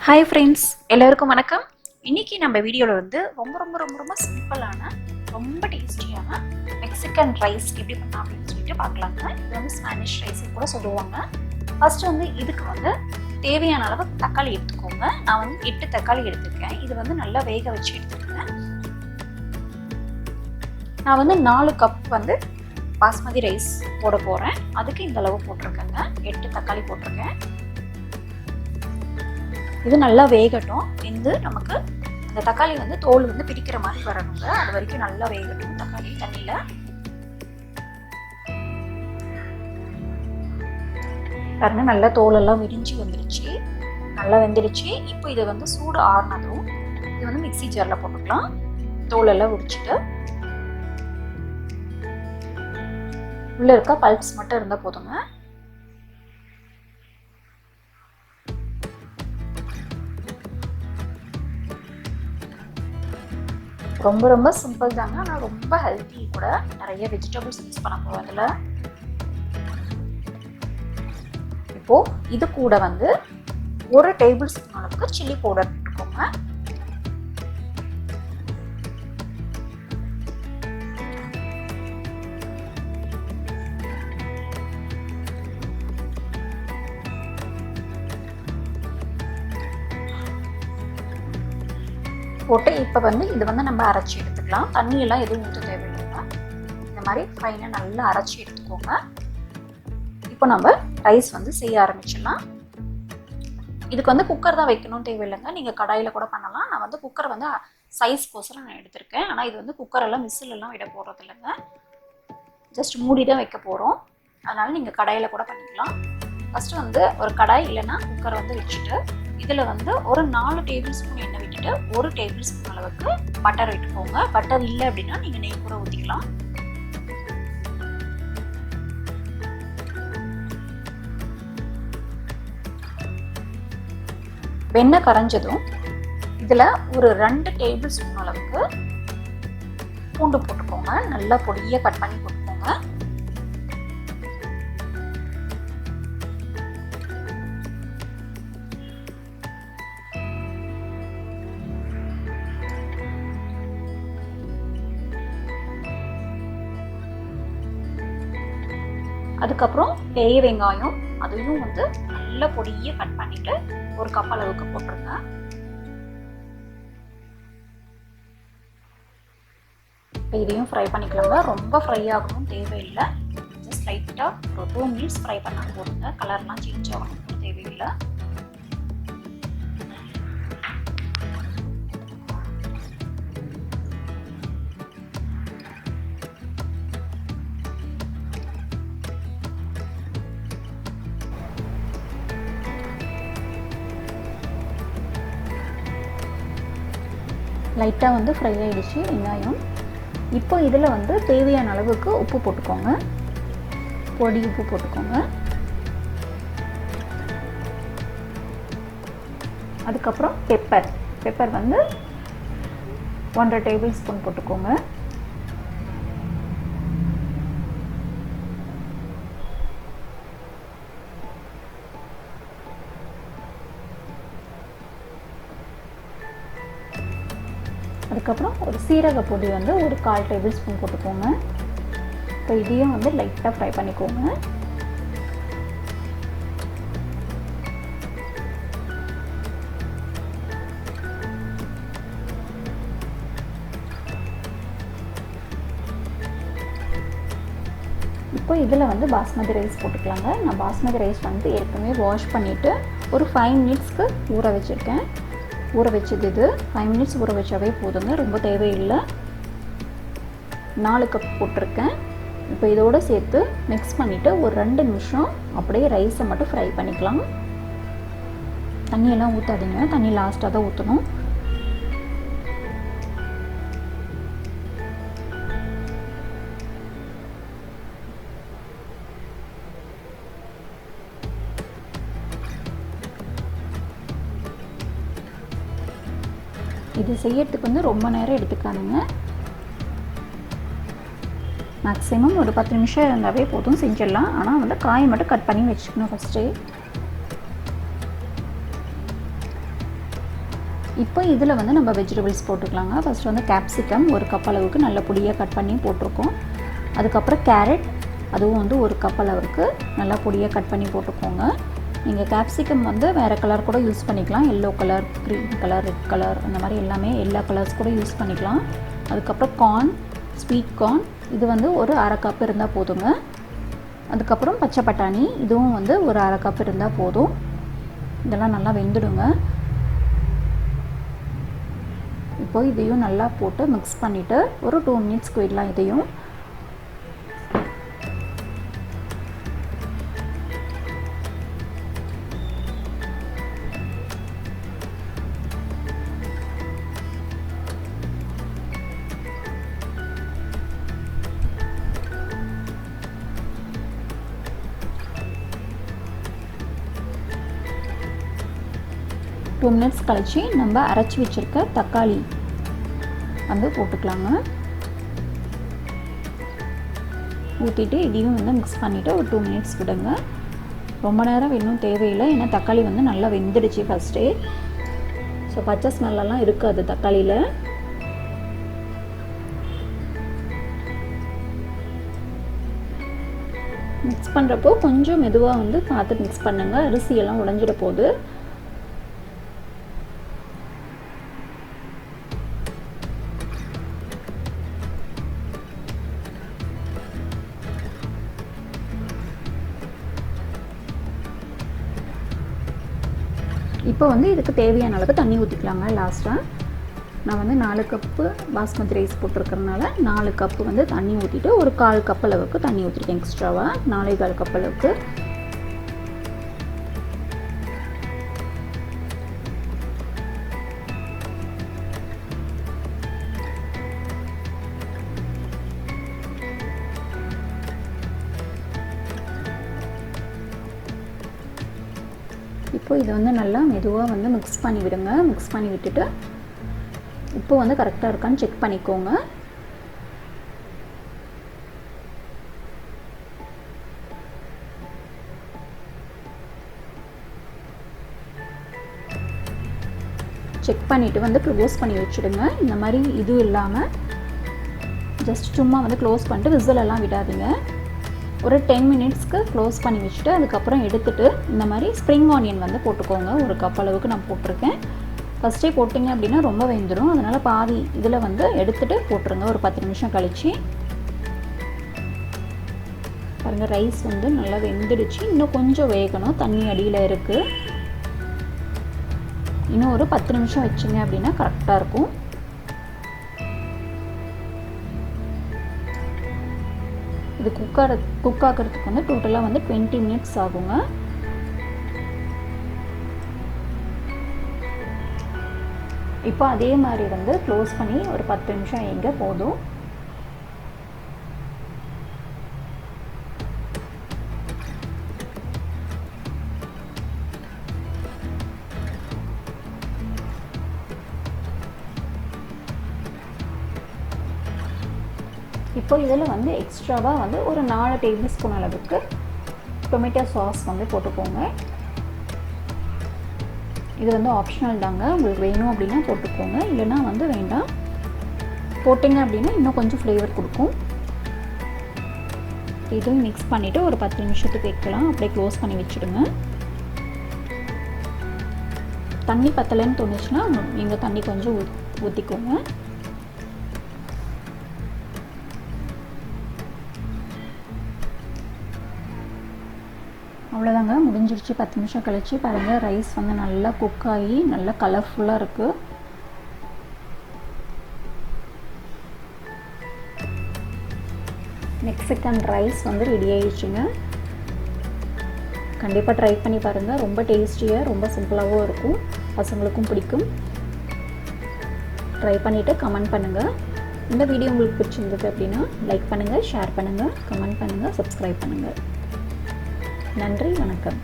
Hi friends, எல்லோருக்கும் வணக்கம். இன்னைக்கு நம்ம வீடியோவில் வந்து ரொம்ப சிம்பிளான ரொம்ப டேஸ்டியான மெக்சிகன் ரைஸ் எப்படி பண்ணலாம் அப்படின்னு சொல்லிட்டு பார்க்கலாங்க. இது வந்து ஸ்பானிஷ் ரைஸ் கூட சொல்லுவாங்க. ஃபர்ஸ்ட் வந்து இதுக்கு வந்து தேவையான அளவு தக்காளி எடுத்துக்கோங்க. நான் வந்து 8 தக்காளி எடுத்துருக்கேன். இது வந்து நல்லா வேக வச்சு எடுத்துக்கிறேன். நான் வந்து 4 கப் வந்து பாஸ்மதி ரைஸ் போட போகிறேன். அதுக்கு இந்த அளவு போட்டிருக்கேங்க. 8 தக்காளி போட்டிருக்கேன். இது நல்லா வேகட்டும். இந்த நமக்கு அந்த தக்காளி வந்து தோல் வந்து பிரிக்கிற மாதிரி வரணுங்க. அது வரைக்கும் நல்லா வேகட்டும் தக்காளி தண்ணியில. பாருங்க, நல்லா தோலெல்லாம் விரிஞ்சு வந்துருச்சு, நல்லா வெந்துருச்சு. இப்போ இதை வந்து சூடு ஆறுனதும் இது வந்து மிக்ஸி ஜார்ல போட்டுக்கலாம். தோலெல்லாம் உரிச்சிட்டு உள்ள இருக்க பல்ப்ஸ் மட்டும் இருந்தால் போதுங்க. ரொம்ப சிம்பிள் தாங்க, ஆனால் ரொம்ப ஹெல்த்தி கூட. நிறைய வெஜிடபிள்ஸ் யூஸ் பண்ண போகிறோம் அதில். இப்போ இது கூட வந்து 1 டேபிள் ஸ்பூன் அளவுக்கு சில்லி பவுடர் போட்டுக்கோங்க. போட்டு இப்போ வந்து இது வந்து நம்ம அரைச்சி எடுத்துக்கலாம். தண்ணியெல்லாம் எதுவும் ஊற்ற தேவையில்லைங்க. இந்த மாதிரி ஃபைனாக நல்லா அரைச்சி எடுத்துக்கோங்க. இப்போ நம்ம ரைஸ் வந்து செய்ய ஆரம்பிச்சிடலாம். இதுக்கு வந்து குக்கர் தான் வைக்கணும்னு தேவையில்லைங்க. நீங்கள் கடாயில் கூட பண்ணலாம். நான் வந்து குக்கர் வந்து சைஸ்க்கோசரம் நான் எடுத்திருக்கேன். ஆனால் இது வந்து குக்கரெல்லாம் விசிலெல்லாம் விட போகிறது இல்லைங்க. ஜஸ்ட் மூடி தான் வைக்க போகிறோம். அதனால் நீங்கள் கடாயில் கூட பண்ணிக்கலாம். ஃபஸ்ட்டு வந்து ஒரு கடாய் இல்லைன்னா குக்கரை வந்து வச்சுட்டு இதில் வந்து ஒரு 4 டேபிள் ஸ்பூன் எண்ணெய் விட்டுட்டு 1 டேபிள் ஸ்பூன் அளவுக்கு பட்டர் விட்டுக்கோங்க. பட்டர் இல்லை அப்படின்னா நீங்கள் நெய் கூட ஊற்றிக்கலாம். வெண்ணெய் கரைஞ்சதும் இதில் ஒரு 2 டேபிள் ஸ்பூன் அளவுக்கு பூண்டு போட்டுக்கோங்க. நல்லா பொடியாக கட் பண்ணி போட்டுக்கோங்க. அதுக்கப்புறம் பெரிய வெங்காயம் அதையும் வந்து நல்ல பொடியை கட் பண்ணிட்டு 1 கப் அளவுக்கு போட்டுருங்க. இதையும் ஃப்ரை பண்ணிக்கலாங்க. ரொம்ப ஃப்ரை ஆகணும் தேவையில்லை. ஜஸ்ட் லைட்டாக ஒரு 2 மினிட்ஸ் ஃப்ரை பண்ணால் போதுங்க. கலர்லாம் சேஞ்ச் ஆகணும் தேவையில்லை. லைட்டாக வந்து ஃப்ரை ஆகிடுச்சு வெங்காயம். இப்போ இதில் வந்து தேவையான அளவுக்கு உப்பு போட்டுக்கோங்க. பொடி உப்பு போட்டுக்கோங்க. அதுக்கப்புறம் பெப்பர் வந்து 1.5 டேபிள் ஸ்பூன் போட்டுக்கோங்க. அதுக்கப்புறம் ஒரு சீரக பொடி வந்து ஒரு 1/4 டேபிள் ஸ்பூன் போட்டுக்கோங்க. இப்போ இதையும் வந்து லைட்டாக ஃப்ரை பண்ணிக்கோங்க. இப்போ இதில் வந்து பாஸ்மதி ரைஸ் போட்டுக்கலாங்க. நான் பாஸ்மதி ரைஸ் வந்து ஏற்கனவே வாஷ் பண்ணிவிட்டு ஒரு 5 மினிட்ஸ்க்கு ஊற வச்சுருக்கேன். ஊற வச்சது இது 5 மினிட்ஸ் ஊற வச்சாவே போதுங்க, ரொம்ப தேவையில்லை. 4 கப் போட்டிருக்கேன். இப்போ இதோடு சேர்த்து மிக்ஸ் பண்ணிவிட்டு ஒரு 2 நிமிஷம் அப்படியே ரைஸை மட்டும் ஃப்ரை பண்ணிக்கலாம். தண்ணியெல்லாம் ஊற்றாதீங்க, தண்ணி லாஸ்ட்டாக தான் ஊற்றணும். இது செய்யறதுக்கு வந்து ரொம்ப நேரம் எடுத்துக்காதுங்க. மேக்ஸிமம் ஒரு 10 நிமிஷம் இருந்தாவே போதும், செஞ்சிடலாம். ஆனால் வந்து காயை மட்டும் கட் பண்ணி வச்சுக்கணும் ஃபஸ்ட்டு. இப்போ இதில் வந்து நம்ம வெஜிடபிள்ஸ் போட்டுக்கலாங்க. ஃபஸ்ட்டு வந்து கேப்சிகம் ஒரு கப் அளவுக்கு நல்ல பொடியாக கட் பண்ணி போட்டிருக்கோம். அதுக்கப்புறம் கேரட், அதுவும் வந்து ஒரு கப் அளவுக்கு நல்லா பொடியாக கட் பண்ணி போட்டுக்கோங்க. நீங்கள் கேப்சிகம் வந்து வேறு கலர் கூட யூஸ் பண்ணிக்கலாம். Yellow colour, green colour, red colour அந்த மாதிரி எல்லாமே எல்லா கலர்ஸ் கூட யூஸ் பண்ணிக்கலாம். அதுக்கப்புறம் கார்ன், ஸ்வீட் கார்ன், இது வந்து ஒரு அரை கப் இருந்தால் போதுங்க. அதுக்கப்புறம் பச்சை பட்டாணி, இதுவும் வந்து ஒரு அரை கப் இருந்தால் போதும். இதெல்லாம் நல்லா வெந்துடுங்க. இப்போ இதையும் நல்லா போட்டு மிக்ஸ் பண்ணிவிட்டு ஒரு 2 மினிட்ஸ்க்கு விடலாம். இதையும் டூ மினிட்ஸ் கழிச்சு நம்ம அரைச்சி வச்சுருக்க தக்காளி வந்து போட்டுக்கலாங்க. ஊற்றிட்டு இதையும் வந்து மிக்ஸ் பண்ணிவிட்டு ஒரு 2 மினிட்ஸ் விடுங்க. ரொம்ப நேரம் இன்னும் தேவையில்லை, ஏன்னா தக்காளி வந்து நல்லா வெந்துடுச்சு ஃபஸ்ட்டே. ஸோ பச்சை ஸ்மெல்லாம் இருக்காது தக்காளியில். மிக்ஸ் பண்ணுறப்போ கொஞ்சம் மெதுவாக வந்து பார்த்து மிக்ஸ் பண்ணுங்கள், அரிசியெல்லாம் உடைஞ்சிட போகுது. இப்போ வந்து இதுக்கு தேவையான அளவுக்கு தண்ணி ஊற்றிக்கலாங்க. லாஸ்ட்டாக நான் வந்து 4 கப்பு பாஸ்மதி ரைஸ் போட்டிருக்கறனால 4 கப்பு வந்து தண்ணி ஊற்றிட்டு ஒரு 1/4 கப் அளவுக்கு தண்ணி ஊற்றிருக்கேன் எக்ஸ்ட்ராவாக, 4.25 கப் அளவுக்கு. இப்போ இதை வந்து நல்லா மெதுவாக வந்து மிக்ஸ் பண்ணி விடுங்க. மிக்ஸ் பண்ணி விட்டுட்டு உப்பு வந்து கரெக்டாக இருக்கான்னு செக் பண்ணிக்கோங்க. செக் பண்ணிவிட்டு வந்து க்ளோஸ் பண்ணி வச்சுடுங்க. இந்த மாதிரி இது இல்லாமல் ஜஸ்ட் சும்மா வந்து க்ளோஸ் பண்ணிட்டு விசிலெல்லாம் விடாதீங்க. ஒரு 10 மினிட்ஸ்க்கு க்ளோஸ் பண்ணி வச்சுட்டு அதுக்கப்புறம் எடுத்துகிட்டு இந்த மாதிரி ஸ்ப்ரிங் ஆனியன் வந்து போட்டுக்கோங்க. ஒரு கப் அளவுக்கு நான் போட்டிருக்கேன். ஃபஸ்ட்டே போட்டிங்க அப்படின்னா ரொம்ப வெந்துடும், அதனால் பாதி இதில் வந்து எடுத்துகிட்டு போட்டுருங்க. ஒரு 10 நிமிஷம் கழிச்சு பாருங்கள், ரைஸ் வந்து நல்லா வெந்துடுச்சு. இன்னும் கொஞ்சம் வேகணும், தண்ணி அடியில் இருக்குது. இன்னும் ஒரு 10 நிமிஷம் வச்சிங்க அப்படின்னா கரெக்டாக இருக்கும். இது குக் ஆகிறதுக்கு வந்து டோட்டலாக வந்து 20 மினிட்ஸ் ஆகுங்க. இப்போ அதே மாதிரி வந்து க்ளோஸ் பண்ணி ஒரு 10 நிமிஷம் எங்கே போதும். இப்போ இதில் வந்து எக்ஸ்ட்ராவாக வந்து ஒரு 4 டேபிள் ஸ்பூன் அளவுக்கு டொமேட்டோ சாஸ் வந்து போட்டுக்கோங்க. இது வந்து ஆப்ஷனல் தாங்க, உங்களுக்கு வேணும் அப்படின்னா போட்டுக்கோங்க, இல்லைன்னா வந்து வேண்டாம். போட்டிங்க அப்படின்னா இன்னும் கொஞ்சம் ஃப்ளேவர் கொடுக்கும். இதுவும் மிக்ஸ் பண்ணிவிட்டு ஒரு 10 நிமிஷத்துக்கு வைக்கலாம். அப்படியே க்ளோஸ் பண்ணி வச்சுடுங்க. தண்ணி பத்தலைன்னு தோணுச்சுன்னா நீங்கள் தண்ணி கொஞ்சம் ஊற்றிக்கோங்க. அவ்வளோதாங்க, முடிஞ்சிருச்சு. 10 நிமிஷம் கழிச்சு பாருங்கள், ரைஸ் வந்து நல்லா குக் ஆகி நல்லா கலர்ஃபுல்லாக இருக்குது. மெக்சிகன் ரைஸ் வந்து ரெடி ஆகிடுச்சுங்க. கண்டிப்பாக ட்ரை பண்ணி பாருங்கள். ரொம்ப டேஸ்டியாக, ரொம்ப சிம்பிளாகவும் இருக்கும், பசங்களுக்கும் பிடிக்கும். ட்ரை பண்ணிவிட்டு கமெண்ட் பண்ணுங்கள். இந்த வீடியோ உங்களுக்கு பிடிச்சிருந்தது அப்படின்னா லைக் பண்ணுங்கள், ஷேர் பண்ணுங்கள், கமெண்ட் பண்ணுங்கள், சப்ஸ்கிரைப் பண்ணுங்கள். நன்றி, வணக்கம்.